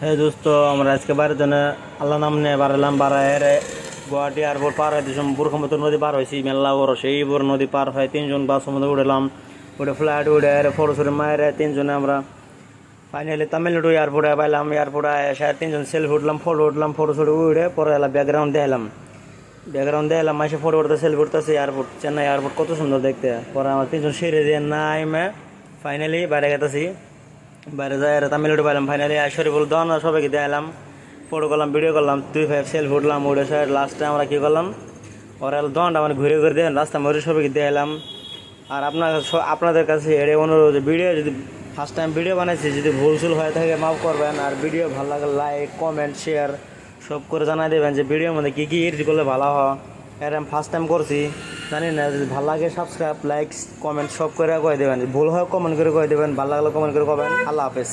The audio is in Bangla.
হ্যাঁ দোস্ত, আমরা আজকে বাড়ির জন্য আল্লাহ নাম নিয়ে বাড়ালাম। বাড়ায় গুয়াহাটি এয়ারপোর্ট পার হইতে বুরখামত নদী পার হয়েছি, মেলা বড় সেই বড় নদী পার হয়। তিনজন বাস মধ্যে উঠলাম, উঠে ফ্লাইট উঠে ফটো সরে মায়ের তিনজনে আমরা ফাইনালি তামিলনাড়ু এয়ারপোর্টে পাইলাম। এয়ারপোর্টে এসে তিনজন সেলফি উঠলাম, ফটো ছড়ি উঠে পরে এলাম ব্যাকগ্রাউন্ড দেখলাম মাসে ফটো উঠতে সেলফি উঠতেছে। এয়ারপোর্ট চেন্নাই এয়ারপোর্ট কত সুন্দর দেখতে। পরে আমার তিনজন সেরে দিয়ে নাইমে ফাইনালি বাইরে গেতেছি। বাইরে যাই তামিলনাড়ু পাইলাম। ফাইনালি শরীফুল দন সবাইকে দেখালাম, ফটো করলাম, ভিডিও করলাম, 2-5 সেলফি উঠলাম। উঠে স্যার লাস্টে আমরা কী করলাম, ওরা দনটা মানে ঘুরে ঘুরে দিয়ে রাস্তা মরে সবাইকে দেখালাম। আর আপনাদের কাছে এর অনুরোধ, ভিডিও যদি ফার্স্ট টাইম ভিডিও বানাইছি, যদি ভুল হয়ে থাকে মাফ করবেন। আর ভিডিও ভালো লাগে লাইক কমেন্ট শেয়ার সব করে জানাই দেবেন যে ভিডিওর মধ্যে কী এডিট করলে ভালো হয়। এর আমি ফার্স্ট টাইম করছি, জানি না। যদি ভালো লাগে সাবস্ক্রাইব লাইক কমেন্ট সব করে কয়ে দেবেন, ভুল হয় কমেন্ট করে কয়ে দেবেন, ভালো লাগলে কমেন্ট করে কবেন। আল্লাহ হাফেজ।